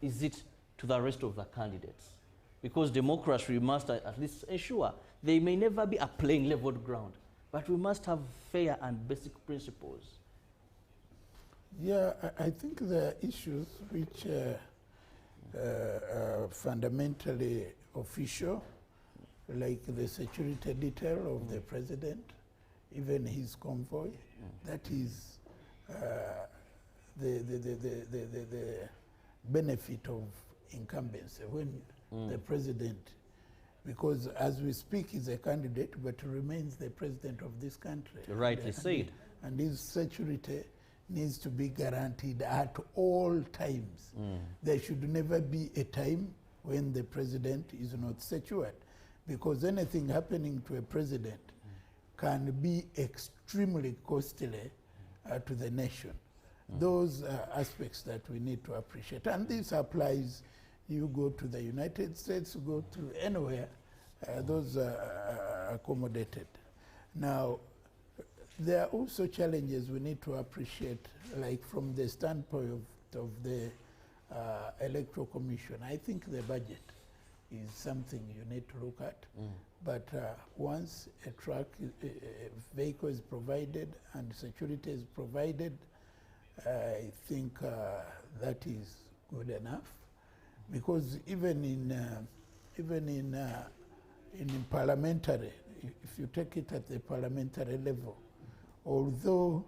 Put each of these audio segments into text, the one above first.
is it to the rest of the candidates? Because democracy must at least ensure there may never be a plain leveled ground, but we must have fair and basic principles. Yeah, I think the issues which are fundamentally official, like the security detail of the president, even his convoy, that is the benefit of incumbency. When the president, because as we speak he's a candidate but remains the president of this country. Rightly said. And his security needs to be guaranteed at all times. There should never be a time when the president is not secured, because anything happening to a president can be extremely costly to the nation. Those are aspects that we need to appreciate. And this applies, you go to the United States, go to anywhere, those are accommodated. Now, there are also challenges we need to appreciate, like from the standpoint of the Electoral Commission. I think the budget is something you need to look at. But once a truck, a vehicle is provided and security is provided, I think that is good enough. Because even in parliamentary, if you take it at the parliamentary level, although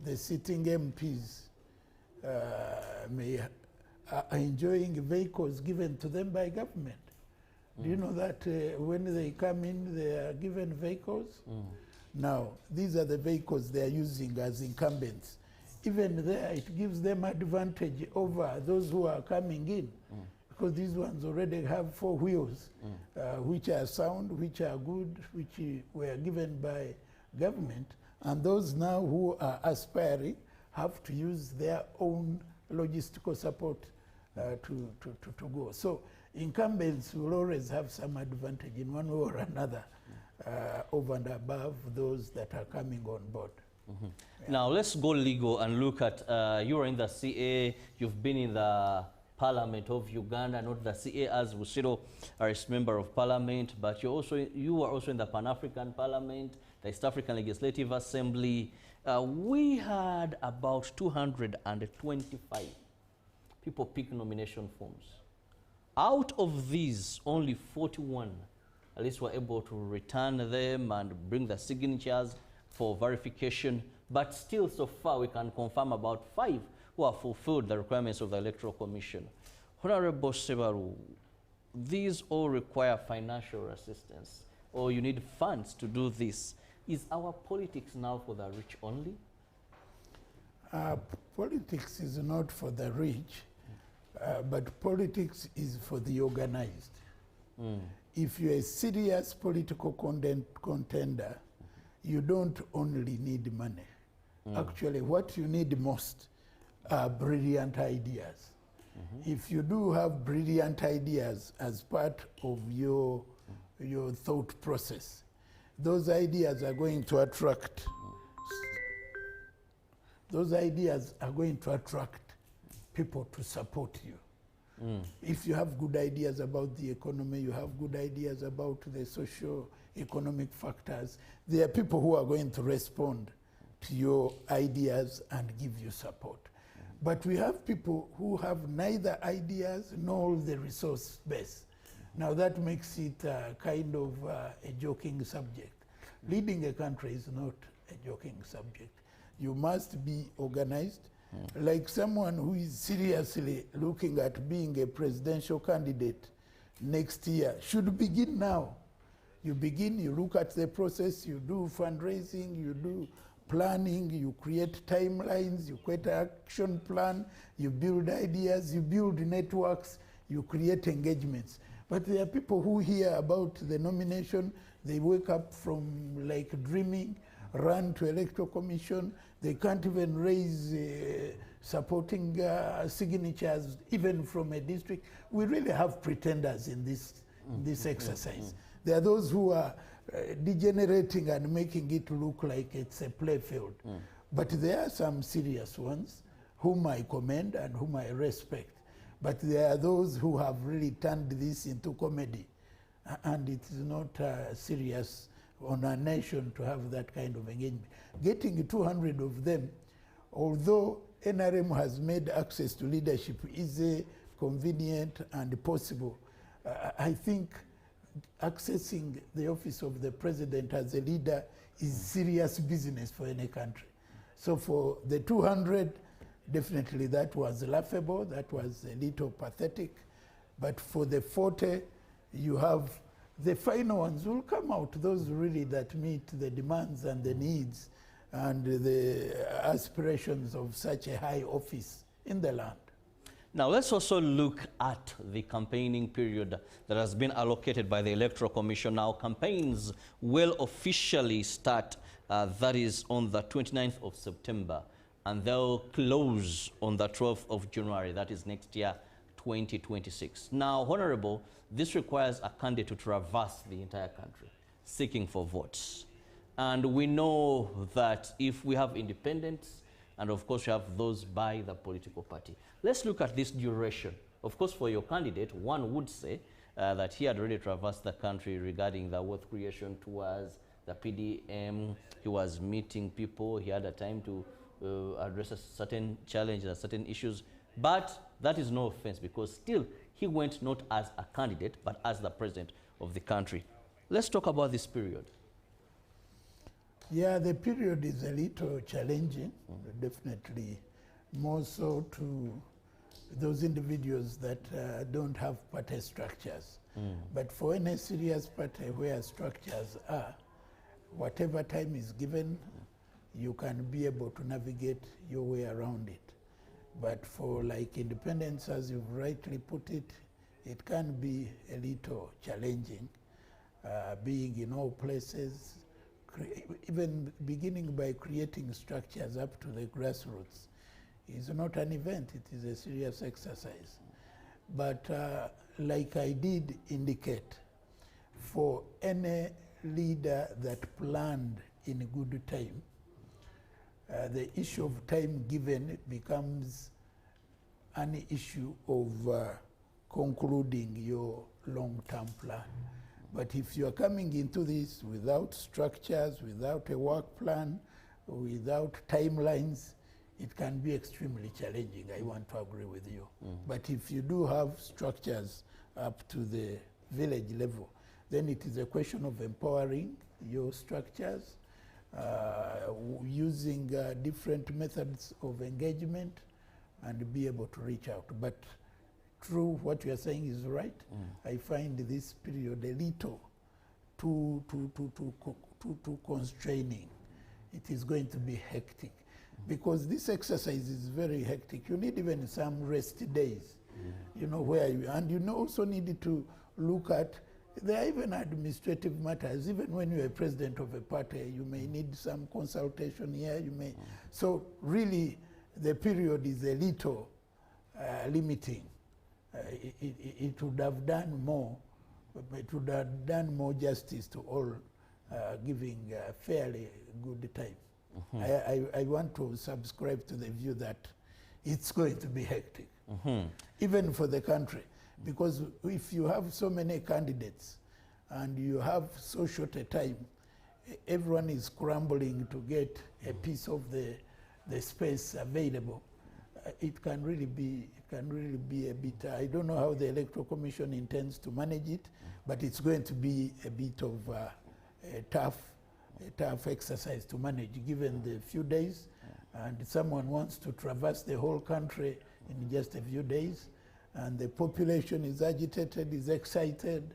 the sitting MPs are enjoying vehicles given to them by government. Do you know that when they come in, they are given vehicles? Now, these are the vehicles they are using as incumbents. Even there, it gives them advantage over those who are coming in, because these ones already have 4 wheels, which are sound, which are good, which were given by government. And those now who are aspiring have to use their own logistical support to go. So incumbents will always have some advantage in one way or another over and above those that are coming on board. Yeah. Now let's go legal and look at, you are in the CA, you've been in the Parliament of Uganda, not the CA as Busiro as member of Parliament, but you are also in the Pan-African Parliament, the East African Legislative Assembly. We had about 225 people pick nomination forms. Out of these, only 41 at least were able to return them and bring the signatures for verification. But still, so far, we can confirm about 5 who have fulfilled the requirements of the Electoral Commission. Honorable Sebaru, these all require financial assistance, or you need funds to do this. Is our politics now for the rich only? Politics is not for the rich, but politics is for the organized. If you're a serious political contender, you don't only need money. Actually, what you need most are brilliant ideas. If you do have brilliant ideas as part of your thought process, those ideas are going to attract. Those ideas are going to attract people to support you. If you have good ideas about the economy, you have good ideas about the socio-economic factors, there are people who are going to respond to your ideas and give you support. But we have people who have neither ideas nor the resource base. Now that makes it kind of a joking subject. Leading a country is not a joking subject. You must be organized. Like someone who is seriously looking at being a presidential candidate next year should begin now. You begin, you look at the process, you do fundraising, you do planning, you create timelines, you create an action plan, you build ideas, you build networks, you create engagements. But there are people who hear about the nomination, they wake up from like dreaming, run to Electoral Commission, they can't even raise supporting signatures even from a district. We really have pretenders in this exercise. There are those who are degenerating and making it look like it's a playfield. But there are some serious ones whom I commend and whom I respect. But there are those who have really turned this into comedy, and it is not serious on a nation to have that kind of engagement. Getting 200 of them, although NRM has made access to leadership easy, convenient, and possible, I think accessing the office of the president as a leader is serious business for any country. So for the 200, definitely that was laughable, that was a little pathetic. But for the 40, you have the final ones will come out, those really that meet the demands and the needs and the aspirations of such a high office in the land. Now let's also look at the campaigning period that has been allocated by the Electoral Commission. Now campaigns will officially start, that is on the 29th of September, and they'll close on the 12th of January, that is next year, 2026. Now, Honorable, this requires a candidate to traverse the entire country seeking for votes. And we know that if we have independents, and of course we have those by the political party. Let's look at this duration. Of course, for your candidate, one would say that he had already traversed the country regarding the wealth creation tours, the PDM, he was meeting people, he had a time to address a certain challenges and certain issues. But that is no offense, because still he went not as a candidate, but as the president of the country. Let's talk about this period. Yeah, the period is a little challenging, definitely, more so to those individuals that don't have party structures. But for any serious party where structures are, whatever time is given, you can be able to navigate your way around it. But for like independence, as you've rightly put it, it can be a little challenging, being in all places, even beginning by creating structures up to the grassroots is not an event, it is a serious exercise. But like I did indicate, for any leader that planned in good time, the issue of time given becomes an issue of concluding your long-term plan. But if you are coming into this without structures, without a work plan, without timelines, it can be extremely challenging. I want to agree with you. But if you do have structures up to the village level, then it is a question of empowering your structures, using different methods of engagement, and be able to reach out. But true, what you are saying is right. I find this period a little too constraining. It is going to be hectic, because this exercise is very hectic. You need even some rest days, you know, where you, and you also need to look at, there are even administrative matters. Even when you're a president of a party, you may need some consultation here, you may. So really, the period is a little limiting. It would have done more, it would have done more justice to all, giving fairly good time. I want to subscribe to the view that it's going to be hectic, even for the country. Because if you have so many candidates and you have so short a time, everyone is scrambling to get a piece of the space available. It can really be a bit, I don't know how the Electoral Commission intends to manage it, but it's going to be a bit of a tough exercise to manage, given the few days, and someone wants to traverse the whole country in just a few days, and the population is agitated, is excited.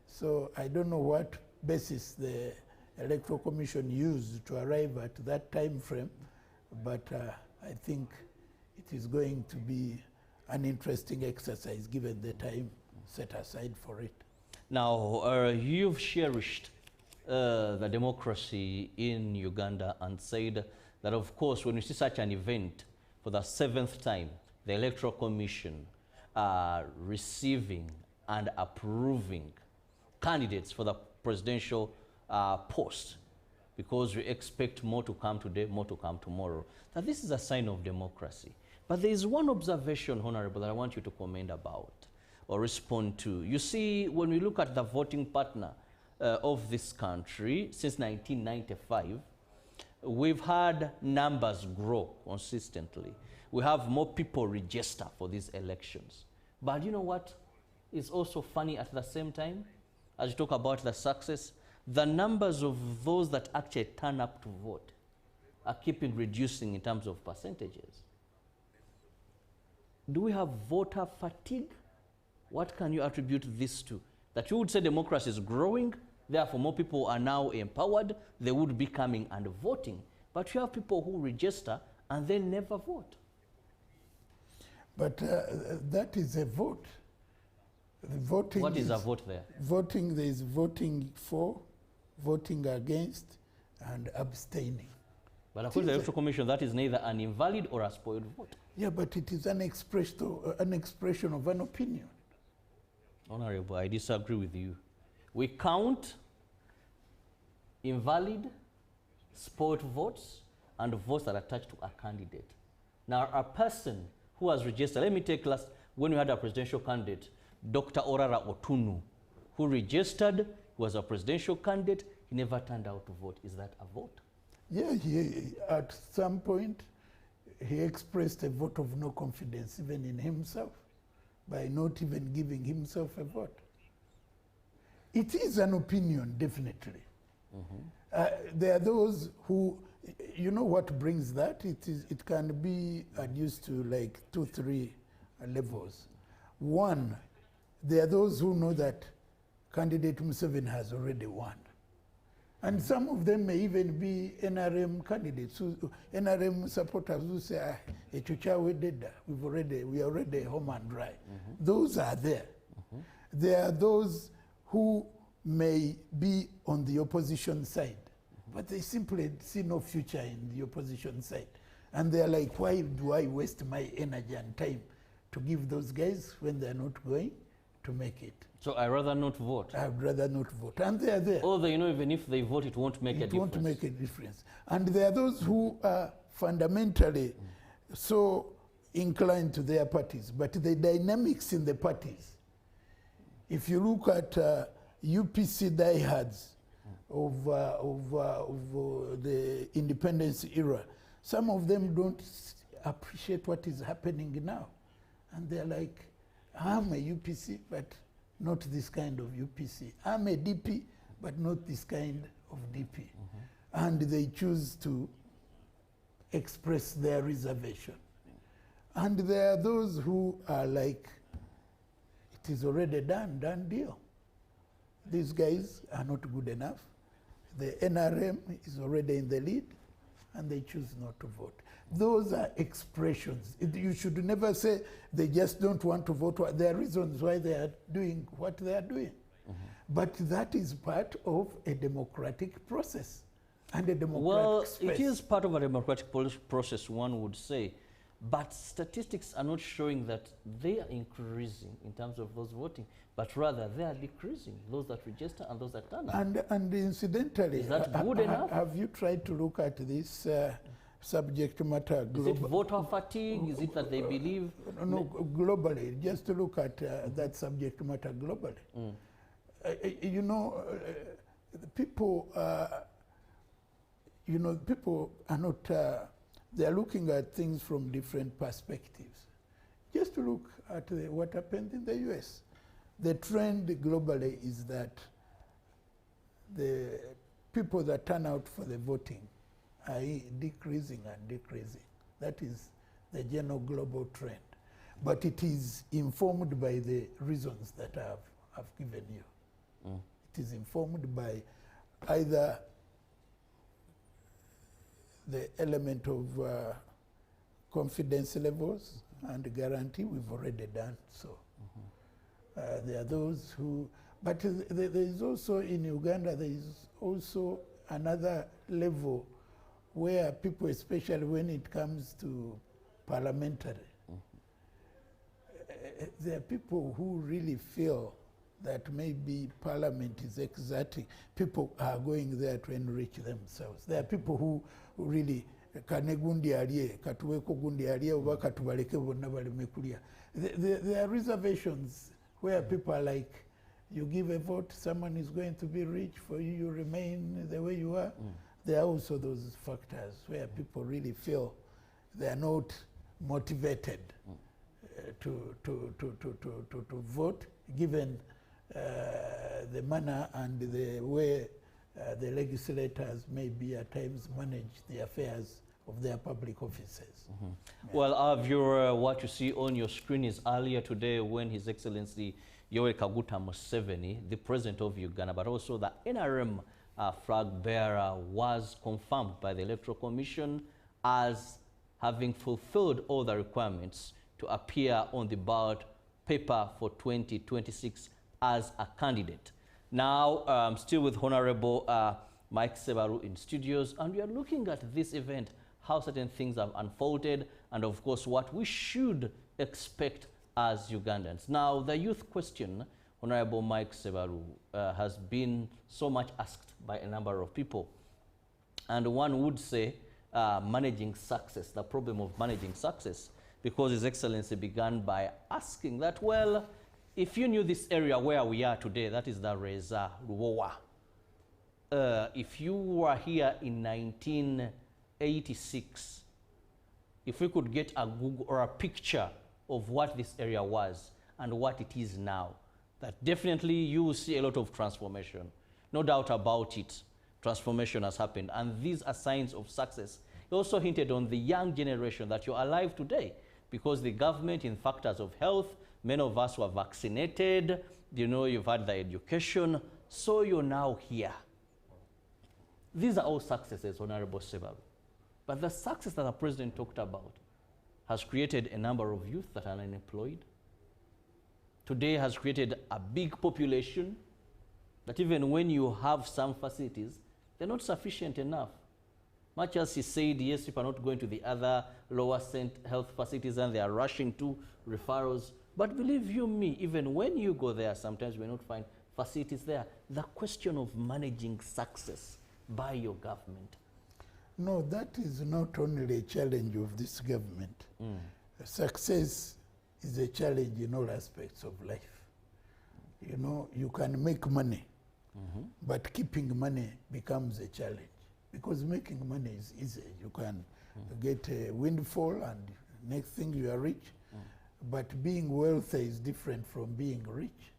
So I don't know what basis the Electoral Commission used to arrive at that time frame, but I think it is going to be an interesting exercise given the time set aside for it. Now, you've cherished the democracy in Uganda and said that, of course, when you see such an event for the 7th time, the Electoral Commission receiving and approving candidates for the presidential post, because we expect more to come today, more to come tomorrow, that this is a sign of democracy. But there is one observation, Honorable, that I want you to comment about or respond to. You see, when we look at the voting partner of this country since 1995, we've had numbers grow consistently. We have more people register for these elections. But you know what is also funny at the same time? As you talk about the success, the numbers of those that actually turn up to vote are keeping reducing in terms of percentages. Do we have voter fatigue? What can you attribute this to? That you would say democracy is growing, therefore more people are now empowered, they would be coming and voting. But you have people who register and then never vote. But that is a vote. The voting What is a vote there? Voting, there is voting for, voting against, and abstaining. But according to the Electoral Commission, that is neither an invalid or a spoiled vote. Yeah, but it is an expression of an opinion. Honorable, I disagree with you. We count invalid, spoiled votes, and votes that are attached to a candidate. Now, a person who has registered, let me take last, when we had a presidential candidate, Dr. Orara Otunu, who registered, was a presidential candidate, he never turned out to vote. Is that a vote? Yeah, at some point, he expressed a vote of no confidence even in himself by not even giving himself a vote. It is an opinion, definitely. There are those who, you know what brings that? It can be reduced to like 2, 3 levels. One, there are those who know that candidate Museveni has already won. And some of them may even be NRM candidates, NRM supporters who say, we are already home and dry. Those are there. There are those who may be on the opposition side, but they simply see no future in the opposition side. And they're like, why do I waste my energy and time to give those guys when they're not going to make it? So I'd rather not vote. I'd rather not vote. And they're there. Although, you know, even if they vote, it won't make a difference. It won't make a difference. And there are those who are fundamentally so inclined to their parties, but the dynamics in the parties, if you look at UPC diehards of the independence era, some of them don't appreciate what is happening now. And they're like, I'm a UPC, but not this kind of UPC. I'm a DP, but not this kind of DP. And they choose to express their reservation. And there are those who are like, it is already done deal. These guys are not good enough. The NRM is already in the lead, and they choose not to vote. Those are expressions. You should never say they just don't want to vote. There are reasons why they are doing what they are doing. But that is part of a democratic process and a democratic space. Well, it is part of a democratic process, one would say. But statistics are not showing that they are increasing in terms of those voting, but rather they are decreasing, those that register and those that turn up. And incidentally, is that good enough? Have you tried to look at this subject matter globally? Is it voter fatigue? Is it that they believe? No, globally, just to look at that subject matter globally. You know, people are not, they're looking at things from different perspectives. Just to look at what happened in the US. The trend globally is that the people that turn out for the voting are decreasing and decreasing. That is the general global trend. But it is informed by the reasons that I've given you. It is informed by either the element of confidence levels and guarantee. We've already done so. There are those who, but there is also in Uganda, there is also another level where people, especially when it comes to parliamentary, there are people who really feel that maybe parliament is exerting, people are going there to enrich themselves. There are people who really kane gundi alye katuweko gundi alye oba katubaleke bonna baleme kulya. There are reservations where people are like, you give a vote, someone is going to be rich, for you, you remain the way you are. There are also those factors where people really feel they are not motivated to vote, given the manner and the way the legislators maybe at times manage the affairs of their public offices. Yeah. Well, our viewer, what you see on your screen is earlier today when His Excellency Yoweri Kaguta Museveni, the President of Uganda, but also the NRM flag bearer, was confirmed by the Electoral Commission as having fulfilled all the requirements to appear on the ballot paper for 2026 as a candidate. Now, still with Honorable Mike Sebaru in studios, and we are looking at this event, how certain things have unfolded, and of course what we should expect as Ugandans. Now, the youth question, Honorable Mike Sebaru, has been so much asked by a number of people. And one would say managing success, the problem of managing success, because His Excellency began by asking that, well, if you knew this area where we are today, that is the Reza Ruwowa, if you were here in 1986, if we could get a Google or a picture of what this area was and what it is now, that definitely you will see a lot of transformation. No doubt about it, transformation has happened, and these are signs of success. He also hinted on the young generation that you're alive today because the government, in factors of health, many of us were vaccinated, you know, you've had the education, so you're now here. These are all successes, Honorable Sebaru. But the success that the President talked about has created a number of youth that are unemployed. Today has created a big population that even when you have some facilities, they're not sufficient enough. Much as he said, yes, people are not going to the other lower health facilities and they are rushing to referrals. But believe you me, even when you go there, sometimes you may not find facilities there. The question of managing success by your government. No, that is not only a challenge of this government. Success is a challenge in all aspects of life. You know, you can make money, but keeping money becomes a challenge. Because making money is easy. You can get a windfall and next thing you are rich. But being wealthy is different from being rich.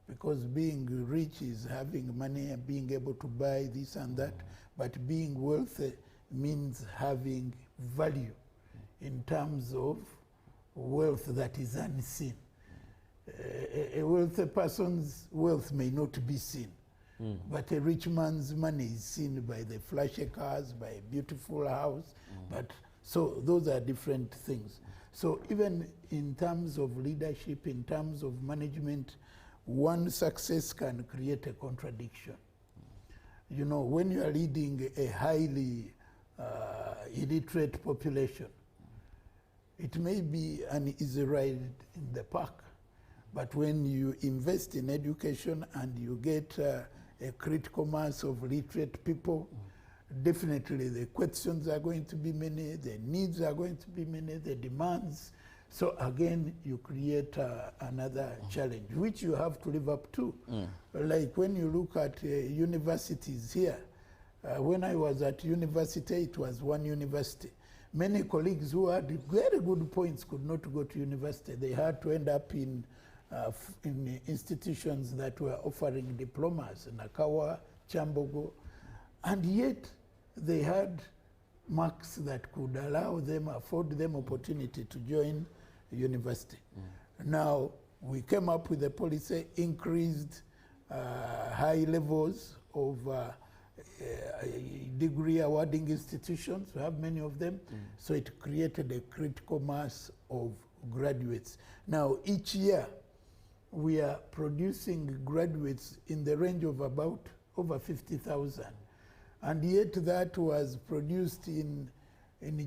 Because being rich is having money and being able to buy this and that. But being wealthy means having value in terms of wealth that is unseen. A wealthy person's wealth may not be seen. But a rich man's money is seen by the flashy cars, by a beautiful house. But so those are different things. So even in terms of leadership, in terms of management, one success can create a contradiction. You know, when you are leading a highly illiterate population, it may be an easy ride in the park. But when you invest in education and you get a critical mass of literate people, definitely the questions are going to be many, the needs are going to be many, the demands. So again, you create another challenge, which you have to live up to. Like when you look at universities here, when I was at university, it was one university. Many colleagues who had very good points could not go to university. They had to end up in institutions that were offering diplomas, Nakawa, Chambogo, and yet they had marks that could allow them, afford them opportunity to join university. Now, we came up with a policy, increased high levels of degree awarding institutions. We have many of them. So it created a critical mass of graduates. Now, each year, we are producing graduates in the range of about over 50,000. And yet that was produced in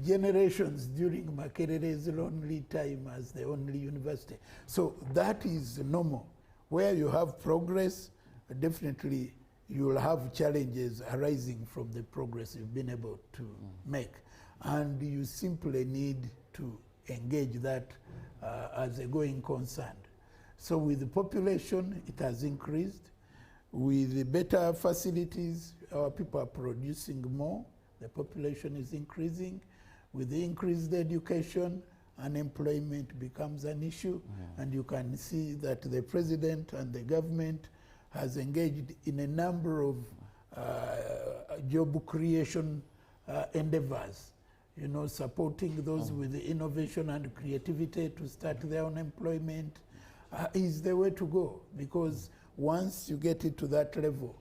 generations during Makerere's lonely time as the only university. So that is normal. Where you have progress, definitely you will have challenges arising from the progress you've been able to make. and you simply need to engage that as a going concern. So with the population, it has increased. With the better facilities, our people are producing more. The population is increasing. With the increased education, unemployment becomes an issue. And you can see that the president and the government has engaged in a number of job creation endeavors, you know, supporting those with the innovation and creativity to start their own employment is the way to go, because once you get it to that level,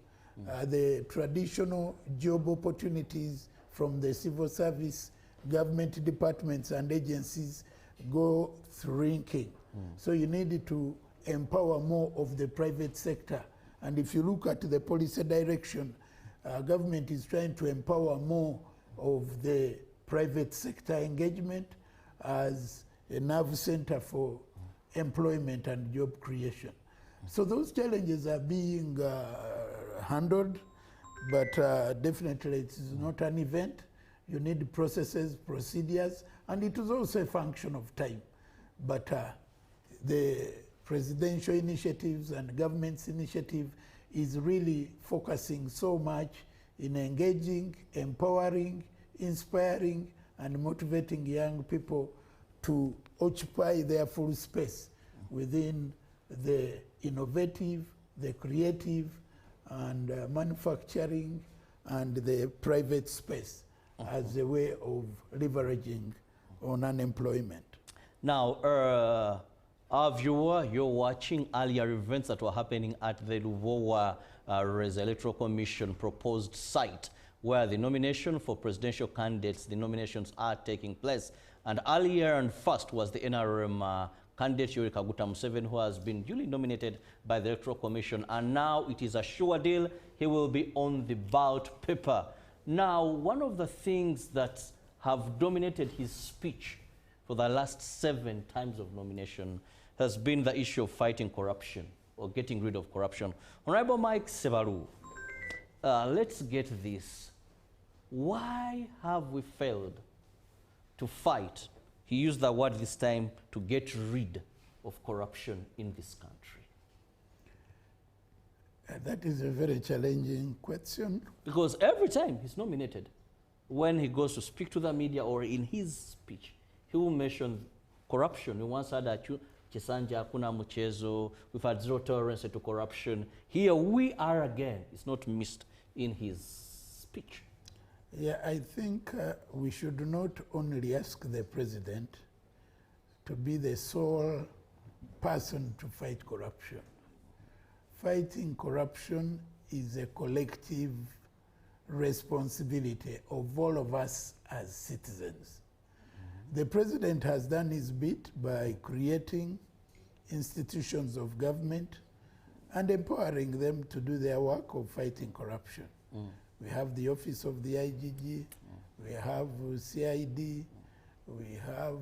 the traditional job opportunities from the civil service, government departments and agencies go shrinking. So you need to empower more of the private sector. And if you look at the policy direction, government is trying to empower more of the private sector engagement as a nerve center for employment and job creation. So those challenges are being handled, but definitely it is not an event. You need processes, procedures, and it is also a function of time. But the presidential initiatives and government's initiative is really focusing so much in engaging, empowering, inspiring, and motivating young people to occupy their full space within the innovative, the creative, and manufacturing, and the private space as a way of leveraging on unemployment. Now, our viewer, you're watching earlier events that were happening at the Luvowa Electoral Commission proposed site, where the nomination for presidential candidates, the nominations are taking place. And earlier and first was the NRM candidate Yoweri Kaguta Museveni, who has been duly nominated by the Electoral Commission, and now it is a sure deal. He will be on the ballot paper. Now, one of the things that have dominated his speech for the last 7 times of nomination has been the issue of fighting corruption or getting rid of corruption. Honorable Mike Sebaru, let's get this. Why have we failed to fight? He used the word this time, to get rid of corruption in this country. That is a very challenging question. Because every time he's nominated, when he goes to speak to the media or in his speech, he will mention corruption. We once had that Chisanja Kuna Muchezo, we've had zero tolerance to corruption. Here we are again. It's not missed in his speech. Yeah, I think we should not only ask the president to be the sole person to fight corruption. Fighting corruption is a collective responsibility of all of us as citizens. The president has done his bit by creating institutions of government and empowering them to do their work of fighting corruption. We have the Office of the IGG, we have CID, we have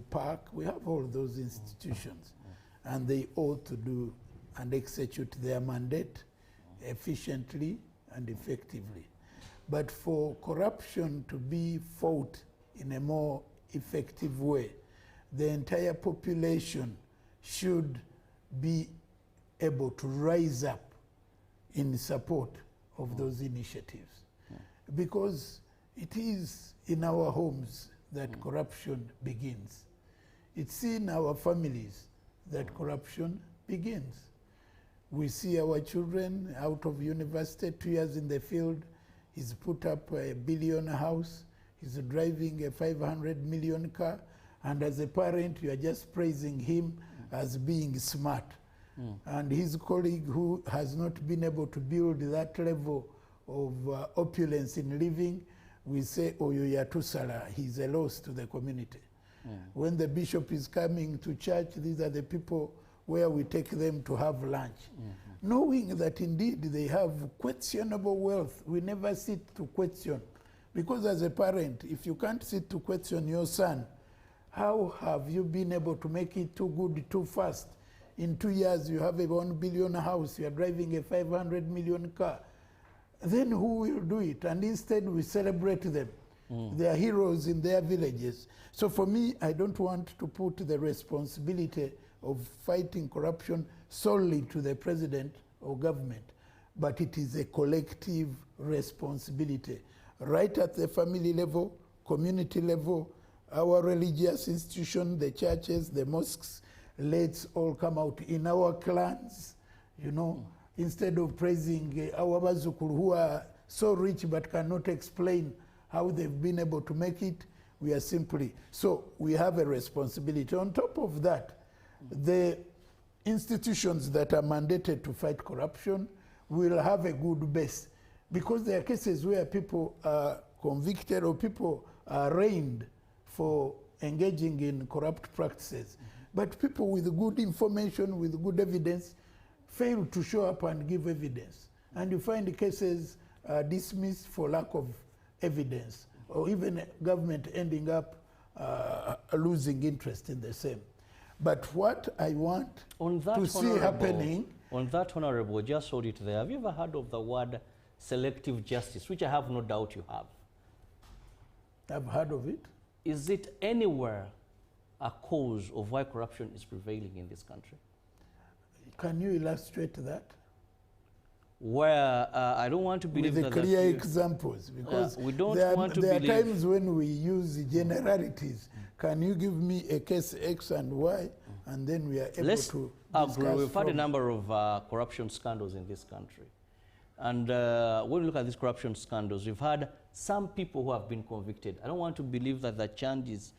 PAC, we have all those institutions, and they ought to do and execute their mandate efficiently and effectively. But for corruption to be fought in a more effective way, the entire population should be able to rise up in support of those initiatives. Because it is in our homes that corruption begins. It's in our families that corruption begins. We see our children out of university, 2 years in the field, he's put up a $1 billion house, he's driving a 500 million car, and as a parent, you are just praising him as being smart. And his colleague who has not been able to build that level of opulence in living, we say, oh, Yatusala, he's a loss to the community. When the bishop is coming to church, these are the people where we take them to have lunch. Knowing that indeed they have questionable wealth, we never sit to question. Because as a parent, if you can't sit to question your son, how have you been able to make it too good too fast? In 2 years, you have a $1 billion house, you are driving a 500 million car. Then who will do it? And instead we celebrate them. They are heroes in their villages. So for me, I don't want to put the responsibility of fighting corruption solely to the president or government, but it is a collective responsibility. Right at the family level, community level, our religious institutions, the churches, the mosques, let's all come out in our clans, you know, instead of praising our bazukuru who are so rich but cannot explain how they've been able to make it. We are simply, so we have a responsibility. On top of that, the institutions that are mandated to fight corruption will have a good base, because there are cases where people are convicted or people are arraigned for engaging in corrupt practices. But people with good information, with good evidence, fail to show up and give evidence. And you find cases dismissed for lack of evidence, or even government ending up losing interest in the same. But what I want to see happening... On that, Honorable, just hold it there. Have you ever heard of the word selective justice, which I have no doubt you have? I've heard of it. Is it anywhere a cause of why corruption is prevailing in this country? Can you illustrate that? Where I don't want to believe with the clear examples, because we don't want to there believe. There are times when we use generalities. Can you give me a case X and Y, and then we are able to discuss. We've had a number of corruption scandals in this country. And when we look at these corruption scandals, we've had some people who have been convicted. I don't want to believe that the Chandis,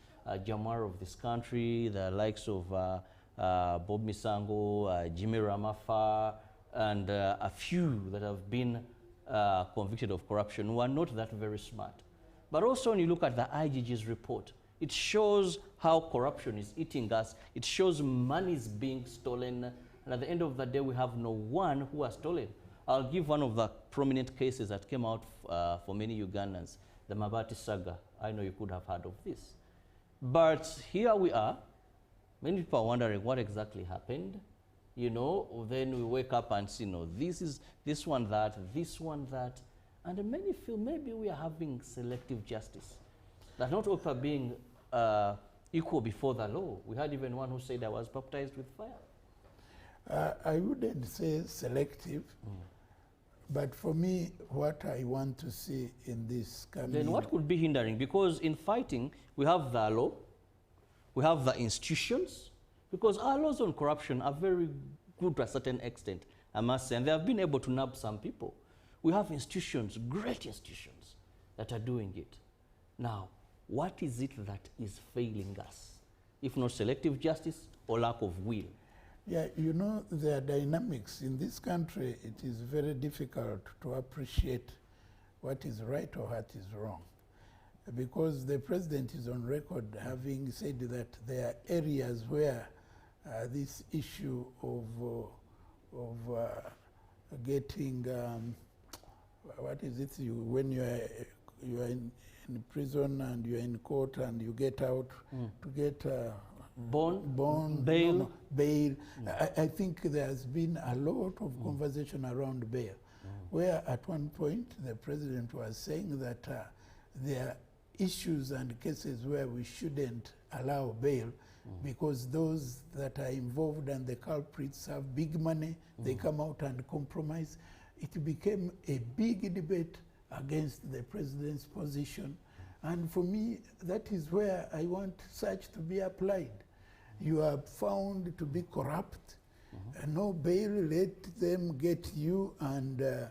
Jamar of this country, the likes of Bob Misango, Jimmy Ramafa, and a few that have been convicted of corruption who are not that very smart. But also when you look at the IGG's report, it shows how corruption is eating us. It shows money is being stolen. And at the end of the day, we have no one who has stolen. I'll give one of the prominent cases that came out for many Ugandans, the Mabati saga. I know you could have heard of this. But here we are. Many people are wondering what exactly happened. You know, then we wake up and see, no, this is this one, that, and many feel maybe we are having selective justice. That not all are being equal before the law. We had even one who said I was baptized with fire. I wouldn't say selective, but for me, what I want to see in this coming... Then what could be hindering? Because in fighting, we have the law, we have the institutions, because our laws on corruption are very good to a certain extent, I must say, and they have been able to nab some people. We have institutions, great institutions, that are doing it. Now, what is it that is failing us, if not selective justice or lack of will? Yeah, you know, there are dynamics. In this country, it is very difficult to appreciate what is right or what is wrong, because the president is on record having said that there are areas where this issue of getting, what is it, when you are in prison and you are in court and you get out to get bail. I think there has been a lot of conversation around bail, where at one point the president was saying that there are issues and cases where we shouldn't allow bail, because those that are involved and the culprits have big money, they come out and compromise. It became a big debate against the president's position. And for me, that is where I want such to be applied. You are found to be corrupt, no bail, let them get you and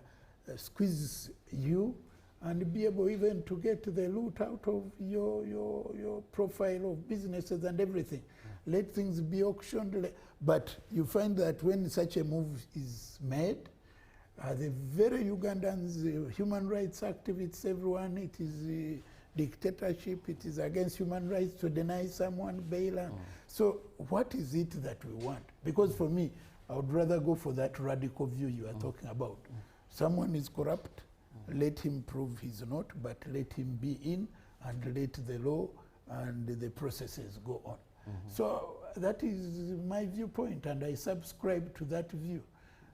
squeeze you, and be able even to get the loot out of your profile of businesses and everything. Let things be auctioned. But you find that when such a move is made, the very Ugandans, human rights activists, everyone, it is dictatorship, it is against human rights to deny someone bail. So what is it that we want? Because for me, I would rather go for that radical view you are talking about. Someone is corrupt, let him prove he's not, but let him be in and let the law and the processes go on. So that is my viewpoint, and I subscribe to that view,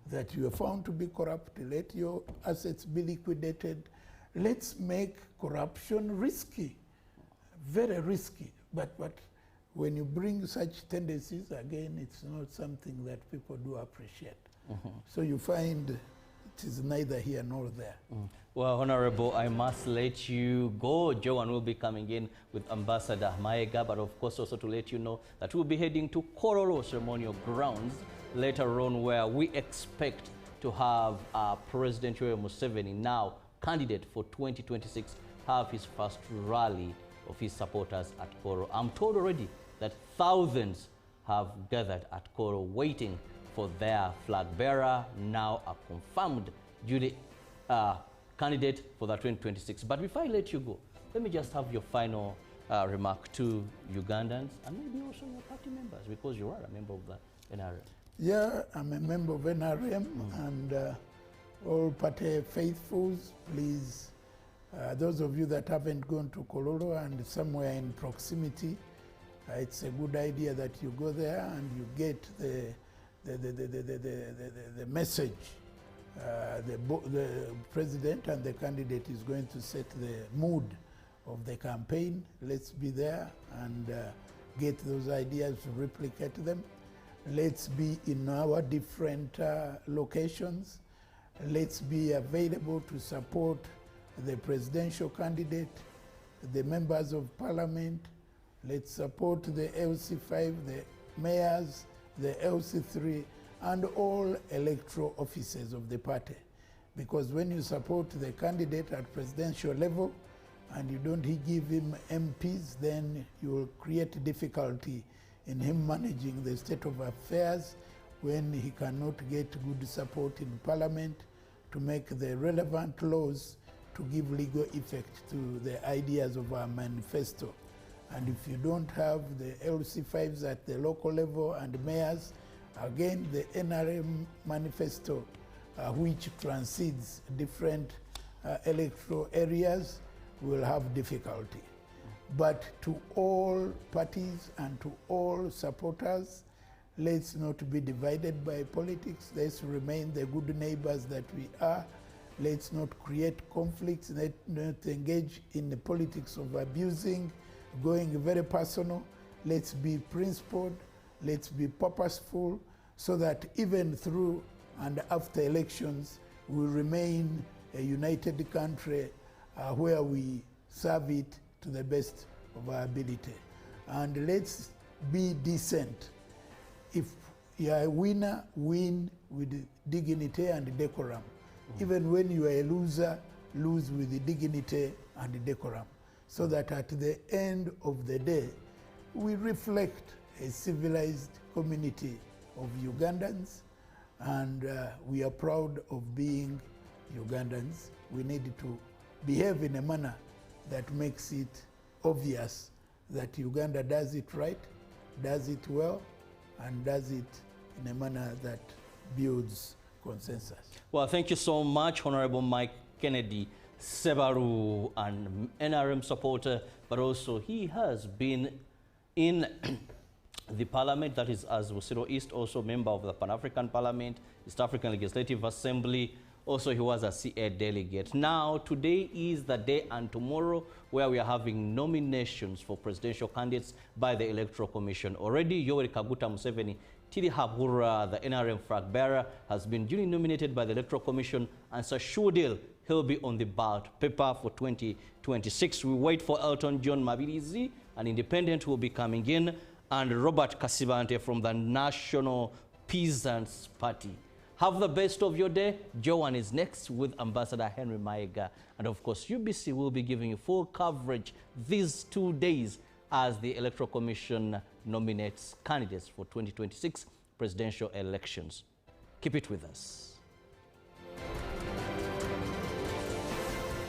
that you are found to be corrupt, let your assets be liquidated, let's make corruption risky, very risky. But when you bring such tendencies, again, it's not something that people do appreciate. So you find it is neither here nor there. Well, Honorable, I must let you go. Joan will be coming in with Ambassador Maega, but of course also to let you know that we'll be heading to Kololo ceremonial grounds later on, where we expect to have President MUSEVENI, now candidate for 2026, have his first rally of his supporters at Koro. I'm told already that thousands have gathered at Koro waiting for their flag bearer, now a confirmed duty candidate for the 2026. But before I let you go, let me just have your final remark to Ugandans and maybe also your party members, because you are a member of the NRM. Yeah, I'm a member of NRM, and all party faithfuls, please, those of you that haven't gone to Kololo and somewhere in proximity, it's a good idea that you go there and you get the message. The president and the candidate is going to set the mood of the campaign. Let's be there and get those ideas, replicate them. Let's be in our different locations. Let's be available to support the presidential candidate, the members of parliament. Let's support the LC5, the mayors, the LC3, and all electoral offices of the party. Because when you support the candidate at presidential level and you don't give him MPs, then you will create difficulty in him managing the state of affairs when he cannot get good support in parliament to make the relevant laws to give legal effect to the ideas of our manifesto. And if you don't have the LC5s at the local level and mayors, again, the NRM manifesto, which transcends different electoral areas, will have difficulty. But to all parties and to all supporters, let's not be divided by politics. Let's remain the good neighbors that we are. Let's not create conflicts. Let's not engage in the politics of abusing, going very personal. Let's be principled. Let's be purposeful, so that even through and after elections, we remain a united country where we serve it to the best of our ability. And let's be decent. If you're a winner, win with dignity and decorum. Even when you are a loser, lose with dignity and decorum. So that at the end of the day, we reflect a civilized community of Ugandans, and we are proud of being Ugandans. We need to behave in a manner that makes it obvious that Uganda does it right, does it well, and does it in a manner that builds consensus. Well, thank you so much, Honorable Mike Kennedy Sebaru, an NRM supporter, but also he has been in the parliament, that is as Busiro East, also member of the Pan-African Parliament, East African Legislative Assembly. Also, he was a CA delegate. Now, today is the day, and tomorrow, where we are having nominations for presidential candidates by the Electoral Commission. Already, Yoweri Kaguta Museveni Tiri Habura, the NRM flag bearer, has been duly nominated by the Electoral Commission, and Sir Shudil, he'll be on the ballot paper for 2026. We wait for Elton John Mabilizi, an independent who will be coming in, and Robert Kasibante from the National Peasants Party. Have the best of your day. Joan is next with Ambassador Henry Maega. And of course, UBC will be giving you full coverage these 2 days as the Electoral Commission nominates candidates for 2026 presidential elections. Keep it with us.